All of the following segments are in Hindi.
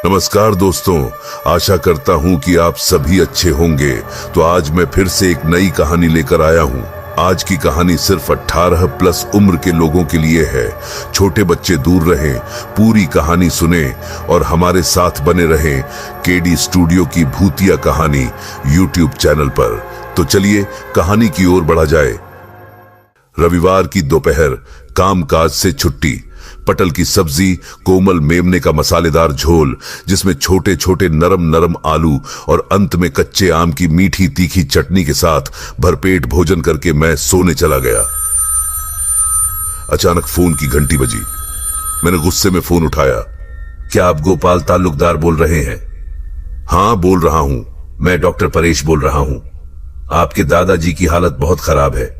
नमस्कार दोस्तों, आशा करता हूं कि आप सभी अच्छे होंगे। तो आज मैं फिर से एक नई कहानी लेकर आया हूं। आज की कहानी सिर्फ 18 प्लस उम्र के लोगों के लिए है। छोटे बच्चे दूर रहें, पूरी कहानी सुने और हमारे साथ बने रहें केडी स्टूडियो की भूतिया कहानी यूट्यूब चैनल पर। तो चलिए कहानी की ओर बढ़ा जाए। रविवार की दोपहर, कामकाज से छुट्टी, पटल की सब्जी, कोमल मेमने का मसालेदार झोल जिसमें छोटे छोटे नरम नरम आलू और अंत में कच्चे आम की मीठी तीखी चटनी के साथ भरपेट भोजन करके मैं सोने चला गया। अचानक फोन की घंटी बजी। मैंने गुस्से में फोन उठाया। क्या आप गोपाल ताल्लुकदार बोल रहे हैं? हाँ बोल रहा हूं, मैं डॉक्टर परेश बोल रहा हूं। आपके दादाजी की हालत बहुत खराब है,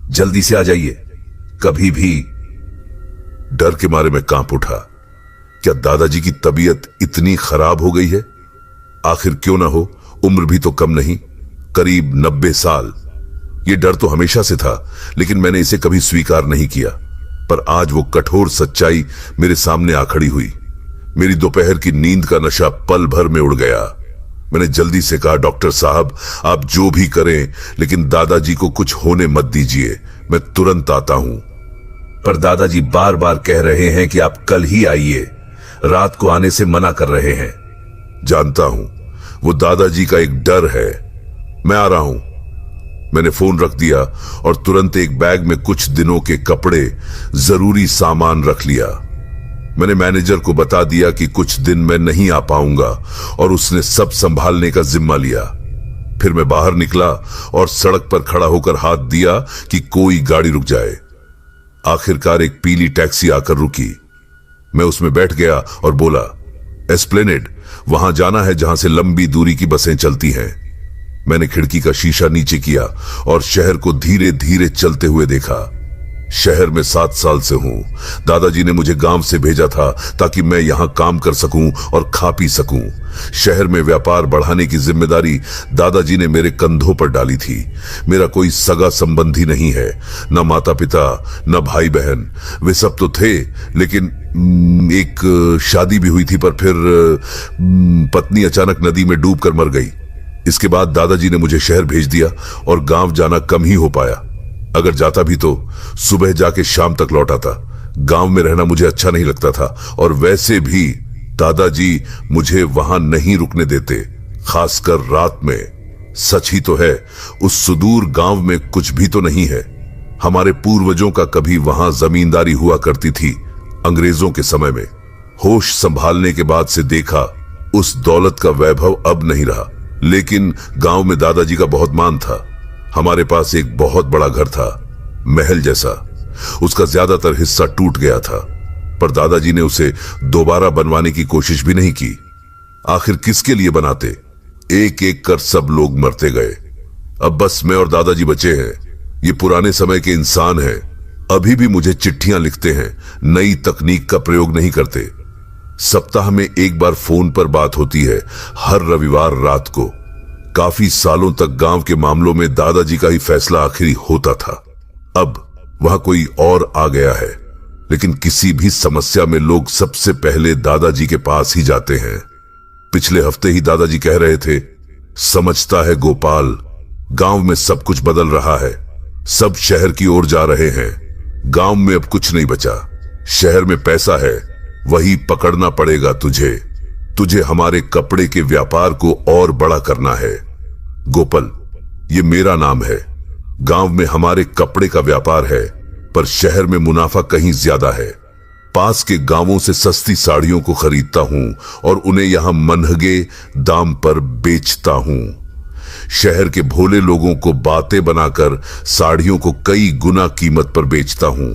जल्दी से आ जाइए। कभी भी। डर के मारे मैं कांप उठा। क्या दादाजी की तबीयत इतनी खराब हो गई है? आखिर क्यों ना हो, उम्र भी तो कम नहीं, करीब 90 साल। यह डर तो हमेशा से था, लेकिन मैंने इसे कभी स्वीकार नहीं किया। पर आज वो कठोर सच्चाई मेरे सामने आ खड़ी हुई। मेरी दोपहर की नींद का नशा पल भर में उड़ गया। मैंने जल्दी से कहा, डॉक्टर साहब आप जो भी करें, लेकिन दादाजी को कुछ होने मत दीजिए, मैं तुरंत आता हूं। पर दादाजी बार बार कह रहे हैं कि आप कल ही आइए, रात को आने से मना कर रहे हैं। जानता हूं, वो दादाजी का एक डर है। मैं आ रहा हूं। मैंने फोन रख दिया और तुरंत एक बैग में कुछ दिनों के कपड़े, जरूरी सामान रख लिया। मैंने मैनेजर को बता दिया कि कुछ दिन मैं नहीं आ पाऊंगा और उसने सब संभालने का जिम्मा लिया। फिर मैं बाहर निकला और सड़क पर खड़ा होकर हाथ दिया कि कोई गाड़ी रुक जाए। आखिरकार एक पीली टैक्सी आकर रुकी। मैं उसमें बैठ गया और बोला, एस्प्लेनेड, वहां जाना है जहां से लंबी दूरी की बसें चलती हैं। मैंने खिड़की का शीशा नीचे किया और शहर को धीरे धीरे चलते हुए देखा। शहर में 7 साल से हूं। दादाजी ने मुझे गांव से भेजा था ताकि मैं यहां काम कर सकूं और खा पी सकूं। शहर में व्यापार बढ़ाने की जिम्मेदारी दादाजी ने मेरे कंधों पर डाली थी। मेरा कोई सगा संबंधी नहीं है, न माता पिता, न भाई बहन। वे सब तो थे, लेकिन एक शादी भी हुई थी, पर फिर पत्नी अचानक नदी में डूब कर मर गई। इसके बाद दादाजी ने मुझे शहर भेज दिया और गांव जाना कम ही हो पाया। अगर जाता भी तो सुबह जाके शाम तक लौट आता। गांव में रहना मुझे अच्छा नहीं लगता था और वैसे भी दादाजी मुझे वहां नहीं रुकने देते, खासकर रात में। सच ही तो है, उस सुदूर गांव में कुछ भी तो नहीं है। हमारे पूर्वजों का कभी वहां जमींदारी हुआ करती थी, अंग्रेजों के समय में। होश संभालने के बाद से देखा, उस दौलत का वैभव अब नहीं रहा, लेकिन गांव में दादाजी का बहुत मान था। हमारे पास एक बहुत बड़ा घर था, महल जैसा। उसका ज्यादातर हिस्सा टूट गया था, पर दादाजी ने उसे दोबारा बनवाने की कोशिश भी नहीं की। आखिर किसके लिए बनाते? एक एक कर सब लोग मरते गए। अब बस मैं और दादाजी बचे हैं। ये पुराने समय के इंसान हैं, अभी भी मुझे चिट्ठियां लिखते हैं, नई तकनीक का प्रयोग नहीं करते। सप्ताह में एक बार फोन पर बात होती है, हर रविवार रात को। काफी सालों तक गांव के मामलों में दादाजी का ही फैसला आखिरी होता था। अब वहां कोई और आ गया है, लेकिन किसी भी समस्या में लोग सबसे पहले दादाजी के पास ही जाते हैं। पिछले हफ्ते ही दादाजी कह रहे थे, समझता है गोपाल, गांव में सब कुछ बदल रहा है, सब शहर की ओर जा रहे हैं। गांव में अब कुछ नहीं बचा। शहर में पैसा है, वही पकड़ना पड़ेगा तुझे हमारे कपड़े के व्यापार को और बड़ा करना है। गोपाल, ये मेरा नाम है। गांव में हमारे कपड़े का व्यापार है, पर शहर में मुनाफा कहीं ज्यादा है। पास के गांवों से सस्ती साड़ियों को खरीदता हूं और उन्हें यहां मनहगे दाम पर बेचता हूं। शहर के भोले लोगों को बातें बनाकर साड़ियों को कई गुना कीमत पर बेचता हूं।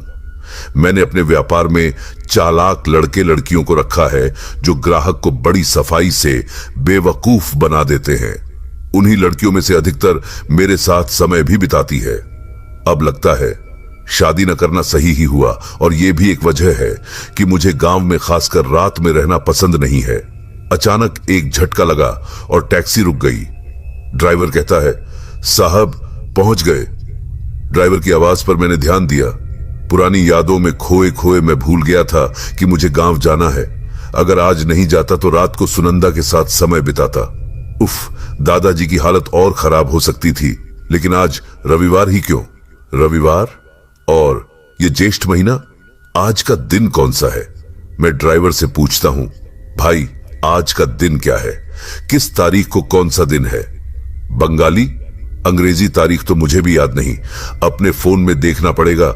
मैंने अपने व्यापार में चालाक लड़के लड़कियों को रखा है जो ग्राहक को बड़ी सफाई से बेवकूफ बना देते हैं। उन्हीं लड़कियों में से अधिकतर मेरे साथ समय भी बिताती है। अब लगता है शादी न करना सही ही हुआ, और यह भी एक वजह है कि मुझे गांव में खासकर रात में रहना पसंद नहीं है। अचानक एक झटका लगा और टैक्सी रुक गई। ड्राइवर कहता है, साहब पहुंच गए। ड्राइवर की आवाज पर मैंने ध्यान दिया। पुरानी यादों में खोए खोए मैं भूल गया था कि मुझे गांव जाना है। अगर आज नहीं जाता तो रात को सुनंदा के साथ समय बिताता। उफ, दादाजी की हालत और खराब हो सकती थी। लेकिन आज रविवार ही क्यों? रविवार और ये ज्येष्ठ महीना, आज का दिन कौन सा है? मैं ड्राइवर से पूछता हूं, भाई आज का दिन क्या है? किस तारीख को कौन सा दिन है? बंगाली, अंग्रेजी तारीख तो मुझे भी याद नहीं, अपने फोन में देखना पड़ेगा।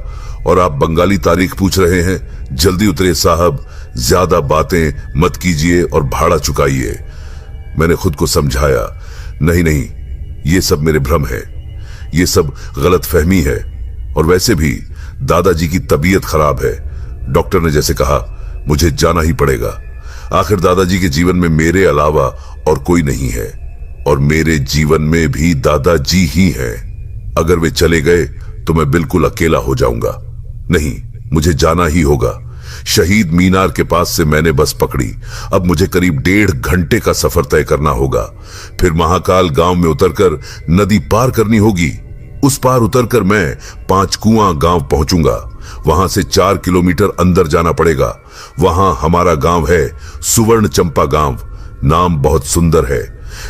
और आप बंगाली तारीख पूछ रहे हैं? जल्दी उतरे साहब, ज्यादा बातें मत कीजिए और भाड़ा चुकाइए। मैंने खुद को समझाया, नहीं नहीं, ये सब मेरे भ्रम है, ये सब गलतफहमी है। और वैसे भी दादाजी की तबीयत खराब है। डॉक्टर ने जैसे कहा, मुझे जाना ही पड़ेगा। आखिर दादाजी के जीवन में मेरे अलावा और कोई नहीं है, और मेरे जीवन में भी दादाजी ही हैं। अगर वे चले गए तो मैं बिल्कुल अकेला हो जाऊंगा। नहीं, मुझे जाना ही होगा। शहीद मीनार के पास से मैंने बस पकड़ी। अब मुझे करीब 1.5 घंटे का सफर तय करना होगा। फिर महाकाल गांव में उतरकर नदी पार करनी होगी। उस पार उतरकर मैं 5 कुआं गांव पहुंचूंगा। वहां से 4 किलोमीटर अंदर जाना पड़ेगा। वहां हमारा गांव है, सुवर्ण चंपा गांव। नाम बहुत सुंदर है,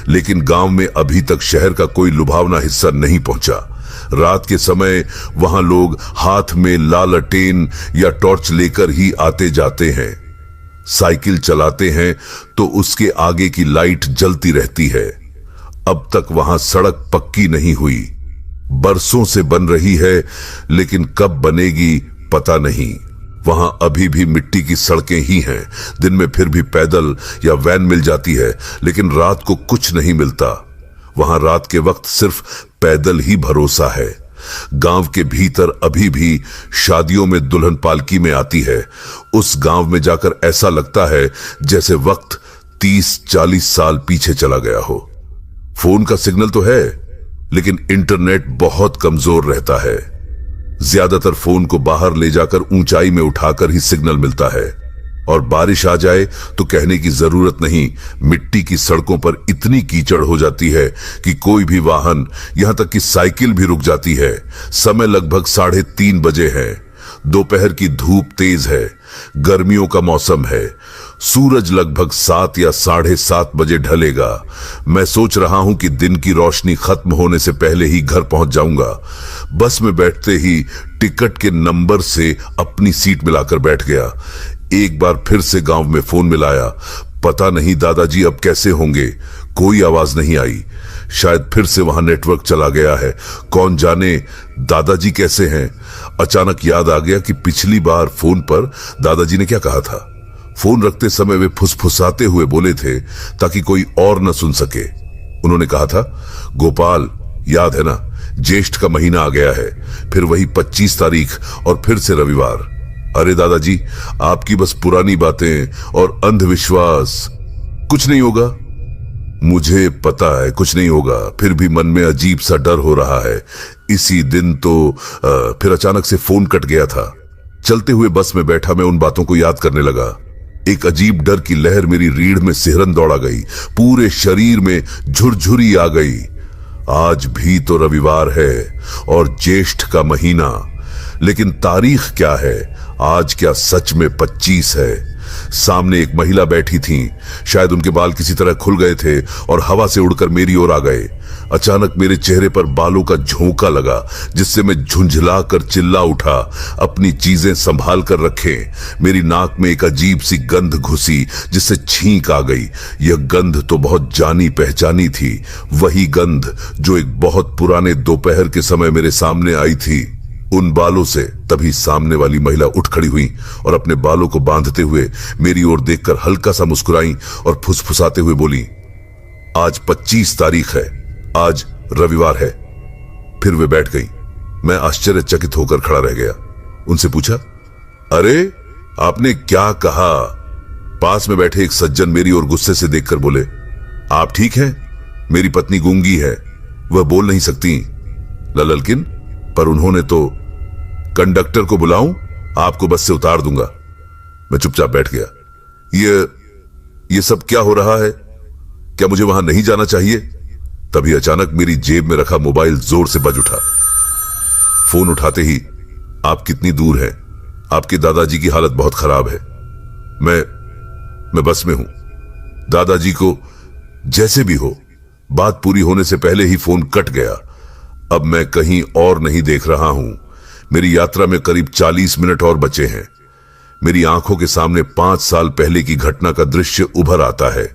लेकिन गांव में अभी तक शहर का कोई लुभावना हिस्सा नहीं पहुंचा। रात के समय वहां लोग हाथ में लालटेन या टॉर्च लेकर ही आते जाते हैं। साइकिल चलाते हैं तो उसके आगे की लाइट जलती रहती है। अब तक वहां सड़क पक्की नहीं हुई, बरसों से बन रही है, लेकिन कब बनेगी पता नहीं। वहां अभी भी मिट्टी की सड़कें ही हैं। दिन में फिर भी पैदल या वैन मिल जाती है, लेकिन रात को कुछ नहीं मिलता। वहां रात के वक्त सिर्फ पैदल ही भरोसा है। गांव के भीतर अभी भी शादियों में दुल्हन पालकी में आती है। उस गांव में जाकर ऐसा लगता है जैसे वक्त 30-40 साल पीछे चला गया हो। फोन का सिग्नल तो है, लेकिन इंटरनेट बहुत कमजोर रहता है। ज्यादातर फोन को बाहर ले जाकर ऊंचाई में उठाकर ही सिग्नल मिलता है। और बारिश आ जाए तो कहने की जरूरत नहीं, मिट्टी की सड़कों पर इतनी कीचड़ हो जाती है कि कोई भी वाहन, यहां तक कि साइकिल भी रुक जाती है। समय लगभग 3:30 बजे है। दोपहर की धूप तेज है। गर्मियों का मौसम है। सूरज लगभग 7 या 7:30 बजे ढलेगा। मैं सोच रहा हूं कि दिन की रोशनी खत्म होने से पहले ही घर पहुंच जाऊंगा। बस में बैठते ही टिकट के नंबर से अपनी सीट मिलाकर बैठ गया। एक बार फिर से गांव में फोन मिलाया। पता नहीं दादाजी अब कैसे होंगे। कोई आवाज नहीं आई। शायद फिर से वहां नेटवर्क चला गया है। कौन जाने दादाजी कैसे हैं। अचानक याद आ गया कि पिछली बार फोन पर दादाजी ने क्या कहा था। फोन रखते समय वे फुसफुसाते हुए बोले थे ताकि कोई और न सुन सके। उन्होंने कहा था, गोपाल याद है ना, ज्येष्ठ का महीना आ गया है, फिर वही 25 तारीख और फिर से रविवार। अरे दादाजी, आपकी बस पुरानी बातें और अंधविश्वास। कुछ नहीं होगा। मुझे पता है कुछ नहीं होगा, फिर भी मन में अजीब सा डर हो रहा है। इसी दिन तो फिर अचानक से फोन कट गया था। चलते हुए बस में बैठा मैं उन बातों को याद करने लगा। एक अजीब डर की लहर मेरी रीढ़ में सिहरन दौड़ा गई। पूरे शरीर में झुरझुरी आ गई। आज भी तो रविवार है और ज्येष्ठ का महीना, लेकिन तारीख क्या है? आज क्या सच में 25 है? सामने एक महिला बैठी थी। शायद उनके बाल किसी तरह खुल गए थे और हवा से उड़कर मेरी ओर आ गए। अचानक मेरे चेहरे पर बालों का झोंका लगा, जिससे मैं झुंझला कर चिल्ला उठा, अपनी चीजें संभाल कर रखें। मेरी नाक में एक अजीब सी गंध घुसी, जिससे छींक आ गई। यह गंध तो बहुत जानी पहचानी थी। वही गंध जो एक बहुत पुराने दोपहर के समय मेरे सामने आई थी। उन बालों से तभी सामने वाली महिला उठ खड़ी हुई और अपने बालों को बांधते हुए मेरी ओर देखकर हल्का सा मुस्कुराई और फुसफुसाते हुए बोली, आज 25 तारीख है, आज रविवार है। फिर वे बैठ गई। मैं आश्चर्यचकित होकर खड़ा रह गया। उनसे पूछा, अरे आपने क्या कहा? पास में बैठे एक सज्जन मेरी ओर गुस्से से देखकर बोले, आप ठीक हैं? मेरी पत्नी गूंगी है, वह बोल नहीं सकती। ललकिन पर उन्होंने तो, कंडक्टर को बुलाऊं, आपको बस से उतार दूंगा। मैं चुपचाप बैठ गया। ये सब क्या हो रहा है? क्या मुझे वहां नहीं जाना चाहिए? तभी अचानक मेरी जेब में रखा मोबाइल जोर से बज उठा। फोन उठाते ही, आप कितनी दूर हैं? आपके दादाजी की हालत बहुत खराब है। मैं बस में हूं। दादाजी को जैसे भी हो, बात पूरी होने से पहले ही फोन कट गया। अब मैं कहीं और नहीं देख रहा हूं। मेरी यात्रा में करीब 40 मिनट और बचे हैं। मेरी आंखों के सामने 5 साल पहले की घटना का दृश्य उभर आता है।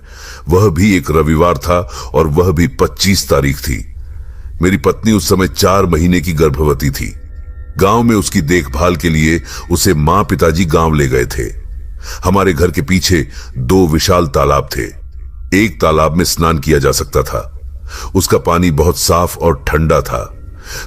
वह भी एक रविवार था और वह भी 25 तारीख थी। मेरी पत्नी उस समय 4 महीने की गर्भवती थी। गांव में उसकी देखभाल के लिए उसे मां पिताजी गांव ले गए थे। हमारे घर के पीछे 2 विशाल तालाब थे। एक तालाब में स्नान किया जा सकता था। उसका पानी बहुत साफ और ठंडा था।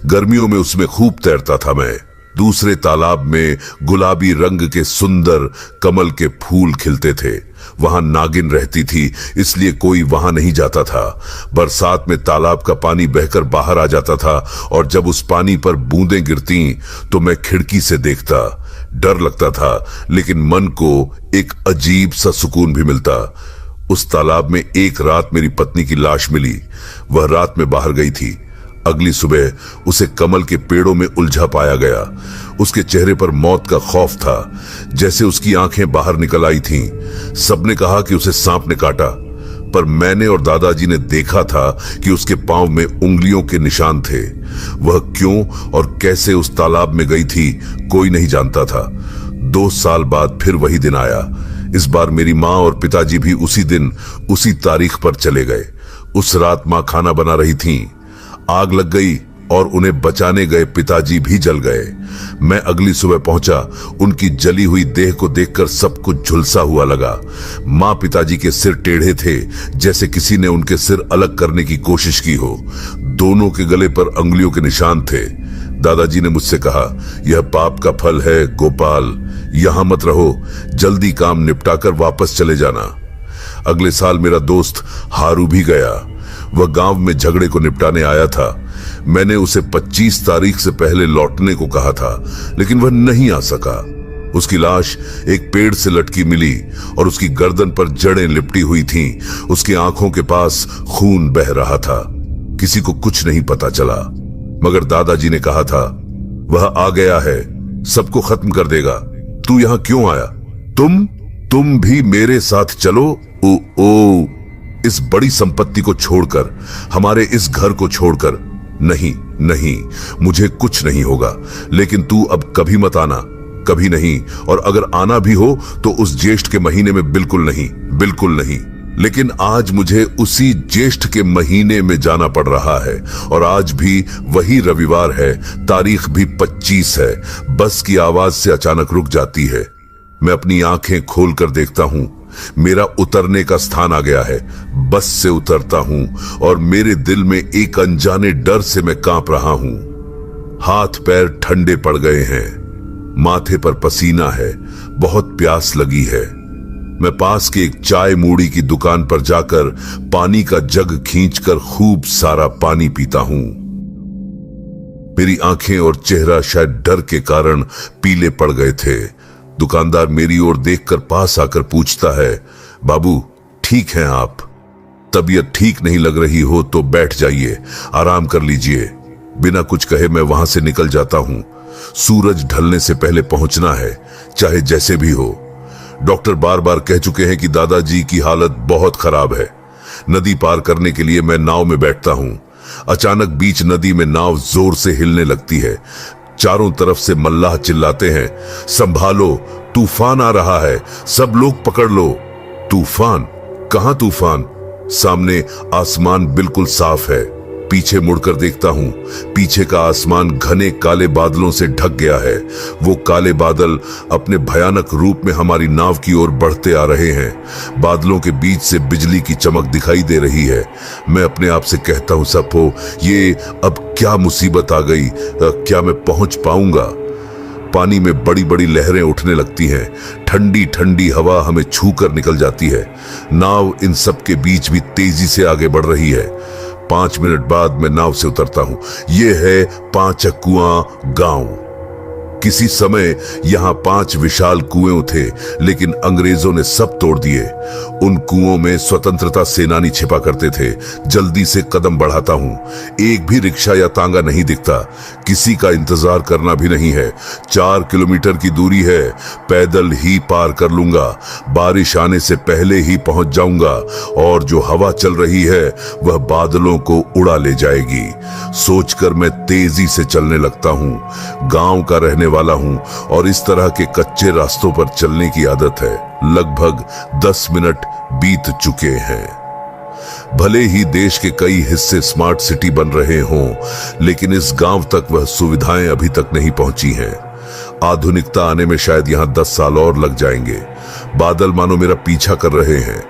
गर्मियों में उसमें खूब तैरता था मैं। दूसरे तालाब में गुलाबी रंग के सुंदर कमल के फूल खिलते थे। वहां नागिन रहती थी, इसलिए कोई वहां नहीं जाता था। बरसात में तालाब का पानी बहकर बाहर आ जाता था और जब उस पानी पर बूंदें गिरती तो मैं खिड़की से देखता। डर लगता था, लेकिन मन को एक अजीब सा सुकून भी मिलता। उस तालाब में एक रात मेरी पत्नी की लाश मिली। वह रात में बाहर गई थी। अगली सुबह उसे कमल के पेड़ों में उलझा पाया गया। उसके चेहरे पर मौत का खौफ था, जैसे उसकी आंखें बाहर निकल आई थीं। सबने कहा कि उसे सांप ने काटा, पर मैंने और दादाजी ने देखा था कि उसके पांव में उंगलियों के निशान थे। वह क्यों और कैसे उस तालाब में गई थी, कोई नहीं जानता था। 2 साल बाद फिर वही दिन आया। इस बार मेरी माँ और पिताजी भी उसी दिन उसी तारीख पर चले गए। उस रात माँ खाना बना रही थीं। आग लग गई और उन्हें बचाने गए पिताजी भी जल गए। मैं अगली सुबह पहुंचा। उनकी जली हुई देह को देखकर सब कुछ झुलसा हुआ लगा। मां पिताजी के सिर टेढ़े थे, जैसे किसी ने उनके सिर अलग करने की कोशिश की हो। दोनों के गले पर अंगुलियों के निशान थे। दादाजी ने मुझसे कहा, यह पाप का फल है गोपाल, यहां मत रहो, जल्दी काम निपटाकर वापस चले जाना। अगले साल मेरा दोस्त हारू भी गया। वह गांव में झगड़े को निपटाने आया था। मैंने उसे 25 तारीख से पहले लौटने को कहा था, लेकिन वह नहीं आ सका। उसकी लाश एक पेड़ से लटकी मिली और उसकी गर्दन पर जड़ें लिपटी हुई थीं। उसकी आंखों के पास खून बह रहा था। किसी को कुछ नहीं पता चला, मगर दादाजी ने कहा था, वह आ गया है, सबको खत्म कर देगा। तू यहां क्यों आया? तुम भी मेरे साथ चलो। ओ इस बड़ी संपत्ति को छोड़कर, हमारे इस घर को छोड़कर। नहीं, मुझे कुछ नहीं होगा, लेकिन तू अब कभी मत आना, कभी नहीं। और अगर आना भी हो तो उस ज्येष्ठ के महीने में बिल्कुल नहीं। लेकिन आज मुझे उसी ज्येष्ठ के महीने में जाना पड़ रहा है और आज भी वही रविवार है। तारीख भी 25 है। बस की आवाज से अचानक रुक जाती है। मैं अपनी आंखें खोलकर देखता हूं, मेरा उतरने का स्थान आ गया है। बस से उतरता हूं और मेरे दिल में एक अनजाने डर से मैं कांप रहा हूं। हाथ पैर ठंडे पड़ गए हैं, माथे पर पसीना है, बहुत प्यास लगी है। मैं पास के एक चाय मूड़ी की दुकान पर जाकर पानी का जग खींचकर खूब सारा पानी पीता हूं। मेरी आंखें और चेहरा शायद डर के कारण पीले पड़ गए थे। दुकानदार मेरी ओर देखकर पास आकर पूछता है, बाबू ठीक हैं आप? तबीयत ठीक नहीं लग रही हो तो बैठ जाइए, आराम कर लीजिए। बिना कुछ कहे मैं वहां से निकल जाता हूं। सूरज ढलने से पहले पहुंचना है, चाहे जैसे भी हो। डॉक्टर बार बार कह चुके हैं कि दादाजी की हालत बहुत खराब है। नदी पार करने के लिए मैं नाव में बैठता हूं। अचानक बीच नदी में नाव जोर से हिलने लगती है। चारों तरफ से मल्लाह चिल्लाते हैं, संभालो, तूफान आ रहा है, सब लोग पकड़ लो। तूफान? कहां तूफान? सामने आसमान बिल्कुल साफ है। पीछे मुड़कर देखता हूं, पीछे का आसमान घने काले बादलों से ढक गया है। वो काले बादल अपने भयानक रूप में हमारी नाव की ओर बढ़ते आ रहे हैं। बादलों के बीच से बिजली की चमक दिखाई दे रही है। मैं अपने आप से कहता हूं, सपो, ये अब क्या मुसीबत आ गई? क्या मैं पहुंच पाऊंगा? पानी में बड़ी बड़ी लहरें उठने लगती हैं। ठंडी ठंडी हवा हमें छूकर निकल जाती है। नाव इन सब के बीच भी तेजी से आगे बढ़ रही है। 5 मिनट बाद मैं नाव से उतरता हूं। यह है 5 अक्कुआं गांव। किसी समय यहाँ 5 विशाल कुएं थे, लेकिन अंग्रेजों ने सब तोड़ दिए। उन कुओं में स्वतंत्रता सेनानी छिपा करते थे। जल्दी से कदम बढ़ाता हूँ, एक भी रिक्शा या तांगा नहीं दिखता। किसी का इंतजार करना भी नहीं है। 4 किलोमीटर की दूरी है, पैदल ही पार कर लूंगा। बारिश आने से पहले ही पहुंच जाऊंगा और जो हवा चल रही है वह बादलों को उड़ा ले जाएगी। सोचकर मैं तेजी से चलने लगता हूँ। गांव का रहने वाला हूँ और इस तरह के कच्चे रास्तों पर चलने की आदत है। लगभग 10 मिनट बीत चुके हैं। भले ही देश के कई हिस्से स्मार्ट सिटी बन रहे हों, लेकिन इस गांव तक वह सुविधाएं अभी तक नहीं पहुंची हैं। आधुनिकता आने में शायद यहाँ 10 साल और लग जाएंगे। बादल मानो मेरा पीछा कर रहे हैं।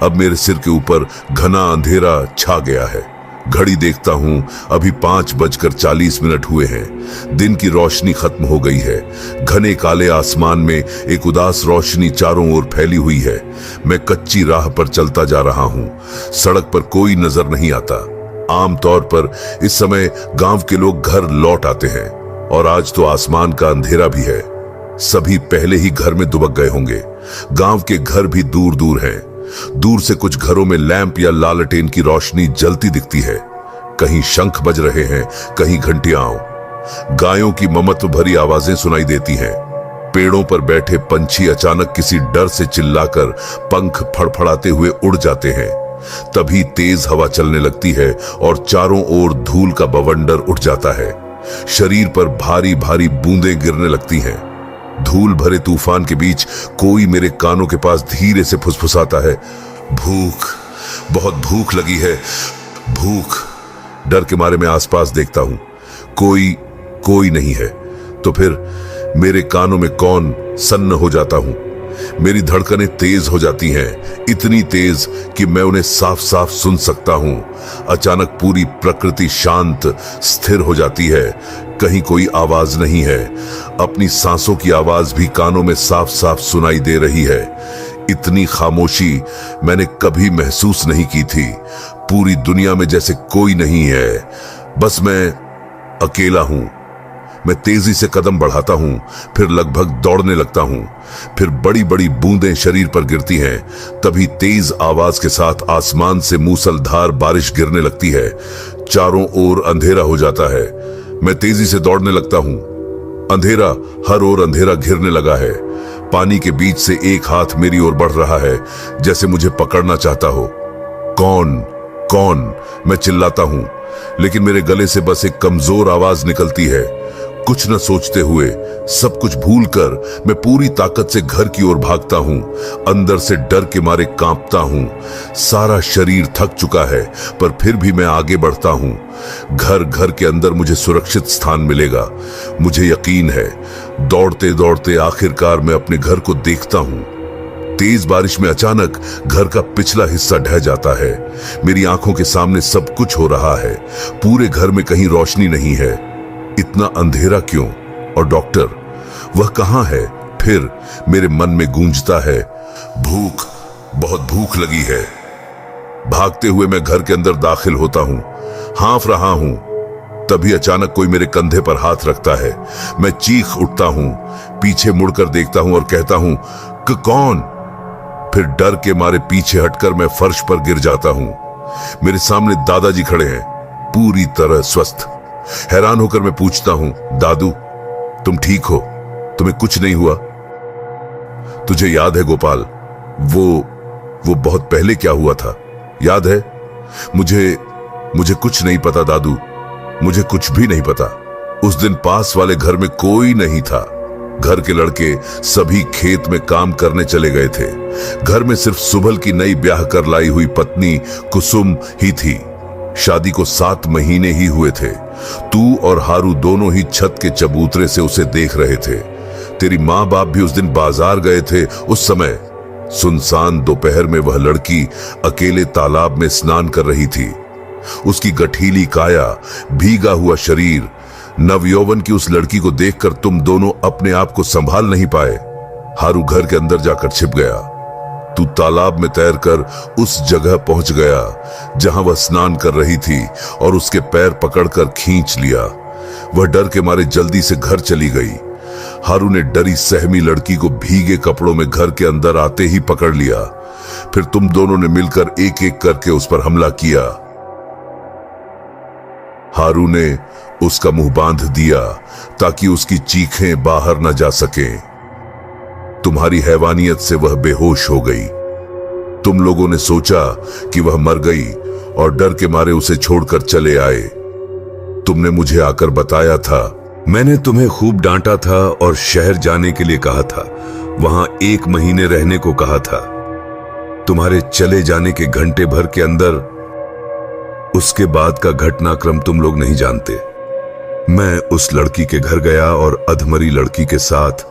अब मेरे सिर के ऊपर घना अंधेरा छा गया है। घड़ी देखता हूं, अभी 5:40 हुए हैं। दिन की रोशनी खत्म हो गई है। घने काले आसमान में एक उदास रोशनी चारों ओर फैली हुई है। मैं कच्ची राह पर चलता जा रहा हूं। सड़क पर कोई नजर नहीं आता। आमतौर पर इस समय गांव के लोग घर लौट आते हैं और आज तो आसमान का अंधेरा भी है। सभी पहले ही घर में दुबक गए होंगे। गांव के घर भी दूर दूर हैं। दूर से कुछ घरों में लैंप या लालटेन की रोशनी जलती दिखती है। कहीं शंख बज रहे हैं, कहीं घंटियां। गायों की ममत्व भरी आवाजें सुनाई देती हैं। पेड़ों पर बैठे पंछी अचानक किसी डर से चिल्लाकर पंख फड़फड़ाते हुए उड़ जाते हैं। तभी तेज हवा चलने लगती है और चारों ओर धूल का बवंडर उठ जाता है। शरीर पर भारी भारी बूंदें गिरने लगती हैं। धूल भरे तूफान के बीच कोई मेरे कानों के पास धीरे से फुसफुसाता है, भूख, बहुत भूख लगी है, भूख। डर के मारे मैं आसपास देखता हूं, कोई नहीं है। तो फिर मेरे कानों में कौन सन्न हो जाता हूं। मेरी धड़कनें तेज हो जाती हैं, इतनी तेज कि मैं उन्हें साफ साफ सुन सकता हूं। अचानक पूरी प्रकृति शांत स्थिर हो जाती है। कहीं कोई आवाज नहीं है। अपनी सांसों की आवाज भी कानों में साफ साफ सुनाई दे रही है। इतनी खामोशी मैंने कभी महसूस नहीं की थी। पूरी दुनिया में जैसे कोई नहीं है, बस मैं अकेला हूं। मैं तेजी से कदम बढ़ाता हूं, फिर लगभग दौड़ने लगता हूं। फिर बड़ी बड़ी बूंदें शरीर पर गिरती हैं। तभी तेज आवाज के साथ आसमान से मूसलधार बारिश गिरने लगती है। चारों ओर अंधेरा हो जाता है। मैं तेजी से दौड़ने लगता हूं। अंधेरा, हर ओर अंधेरा घिरने लगा है। पानी के बीच से एक हाथ मेरी ओर बढ़ रहा है, जैसे मुझे पकड़ना चाहता हो। कौन? मैं चिल्लाता हूं, लेकिन मेरे गले से बस एक कमजोर आवाज निकलती है। कुछ न सोचते हुए, सब कुछ भूलकर मैं पूरी ताकत से घर की ओर भागता हूं। अंदर से डर के मारे कांपता हूं। सारा शरीर थक चुका है, पर फिर भी मैं आगे बढ़ता हूं। घर के अंदर मुझे सुरक्षित स्थान मिलेगा, मुझे यकीन है। दौड़ते दौड़ते आखिरकार मैं अपने घर को देखता हूं। तेज बारिश में अचानक घर का पिछला हिस्सा ढह जाता है। मेरी आंखों के सामने सब कुछ हो रहा है। पूरे घर में कहीं रोशनी नहीं है। इतना अंधेरा क्यों? और डॉक्टर, वह कहां है? फिर मेरे मन में गूंजता है, भूख, बहुत भूख लगी है। भागते हुए मैं घर के अंदर दाखिल होता हूं, हाँफ रहा हूं। तभी अचानक कोई मेरे कंधे पर हाथ रखता है। मैं चीख उठता हूं, पीछे मुड़कर देखता हूं और कहता हूं, कौन? फिर डर के मारे पीछे हटकर मैं फर्श पर गिर जाता हूं। मेरे सामने दादाजी खड़े हैं, पूरी तरह स्वस्थ। हैरान होकर मैं पूछता हूं, दादू, तुम ठीक हो? तुम्हें कुछ नहीं हुआ? तुझे याद है गोपाल, वो बहुत पहले क्या हुआ था? याद है? मुझे कुछ नहीं पता दादू, मुझे कुछ भी नहीं पता। उस दिन पास वाले घर में कोई नहीं था। घर के लड़के सभी खेत में काम करने चले गए थे। घर में सिर्फ सुभल की नई ब्याह कर लाई हुई पत्नी कुसुम ही थी। शादी को 7 महीने ही हुए थे। तू और हारू दोनों ही छत के चबूतरे से उसे देख रहे थे। तेरी माँ बाप भी उस दिन बाजार गए थे। उस समय सुनसान दोपहर में वह लड़की अकेले तालाब में स्नान कर रही थी। उसकी गठीली काया, भीगा हुआ शरीर, नवयौवन की उस लड़की को देखकर तुम दोनों अपने आप को संभाल नहीं पाए। हारू घर के अंदर जाकर छिप गया। तू तालाब में तैरकर उस जगह पहुंच गया जहां वह स्नान कर रही थी और उसके पैर पकड़कर खींच लिया। वह डर के मारे जल्दी से घर चली गई। हारू ने डरी सहमी लड़की को भीगे कपड़ों में घर के अंदर आते ही पकड़ लिया। फिर तुम दोनों ने मिलकर एक एक करके उस पर हमला किया। हारू ने उसका मुंह बांध दिया ताकि उसकी चीखें बाहर न जा सकें। तुम्हारी हैवानियत से वह बेहोश हो गई। तुम लोगों ने सोचा कि वह मर गई और डर के मारे उसे छोड़कर चले आए। तुमने मुझे आकर बताया था। मैंने तुम्हें खूब डांटा था और शहर जाने के लिए कहा था, वहां 1 महीने रहने को कहा था। तुम्हारे चले जाने के घंटे भर के अंदर उसके बाद का घटनाक्रम तुम लोग नहीं जानते। मैं उस लड़की के घर गया और अधमरी लड़की के साथ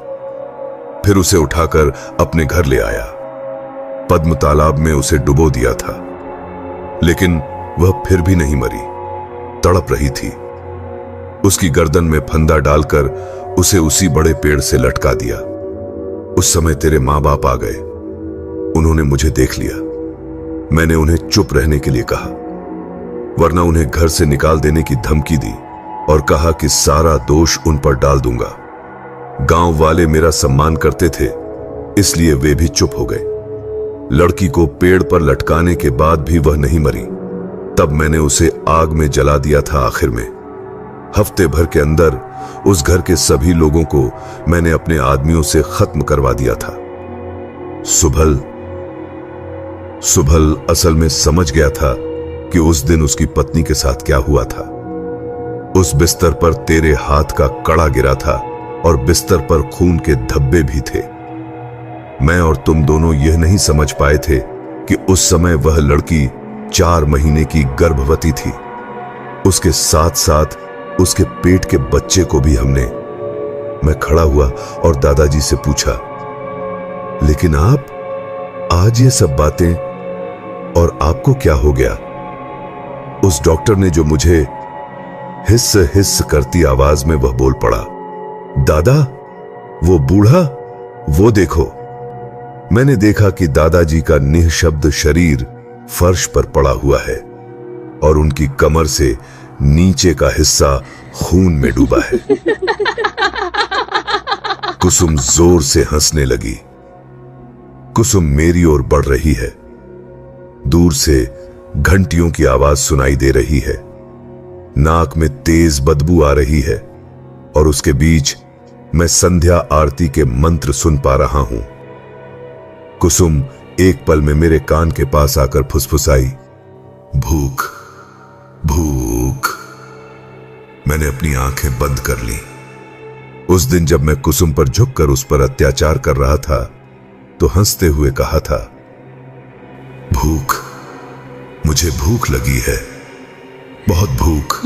फिर उसे उठाकर अपने घर ले आया। पद्म तालाब में उसे डुबो दिया था, लेकिन वह फिर भी नहीं मरी, तड़प रही थी। उसकी गर्दन में फंदा डालकर उसे उसी बड़े पेड़ से लटका दिया। उस समय तेरे मां बाप आ गए। उन्होंने मुझे देख लिया। मैंने उन्हें चुप रहने के लिए कहा, वरना उन्हें घर से निकाल देने की धमकी दी और कहा कि सारा दोष उन पर डाल दूंगा। गांव वाले मेरा सम्मान करते थे, इसलिए वे भी चुप हो गए। लड़की को पेड़ पर लटकाने के बाद भी वह नहीं मरी। तब मैंने उसे आग में जला दिया था। आखिर में हफ्ते भर के अंदर उस घर के सभी लोगों को मैंने अपने आदमियों से खत्म करवा दिया था। सुभल असल में समझ गया था कि उस दिन उसकी पत्नी के साथ क्या हुआ था। उस बिस्तर पर तेरे हाथ का कड़ा गिरा था और बिस्तर पर खून के धब्बे भी थे। मैं और तुम दोनों यह नहीं समझ पाए थे कि उस समय वह लड़की 4 महीने की गर्भवती थी। उसके साथ साथ उसके पेट के बच्चे को भी हमने। मैं खड़ा हुआ और दादाजी से पूछा, लेकिन आप आज ये सब बातें, और आपको क्या हो गया? उस डॉक्टर ने जो मुझे हिस्स हिस्स करती आवाज में वह बोल पड़ा, दादा वो बूढ़ा, वो देखो। मैंने देखा कि दादाजी का निःशब्द शरीर फर्श पर पड़ा हुआ है और उनकी कमर से नीचे का हिस्सा खून में डूबा है। कुसुम जोर से हंसने लगी। कुसुम मेरी ओर बढ़ रही है। दूर से घंटियों की आवाज सुनाई दे रही है। नाक में तेज बदबू आ रही है और उसके बीच मैं संध्या आरती के मंत्र सुन पा रहा हूं। कुसुम एक पल में मेरे कान के पास आकर फुसफुसाई, भूख भूख। मैंने अपनी आंखें बंद कर ली। उस दिन जब मैं कुसुम पर झुककर उस पर अत्याचार कर रहा था तो हंसते हुए कहा था, भूख, मुझे भूख लगी है, बहुत भूख।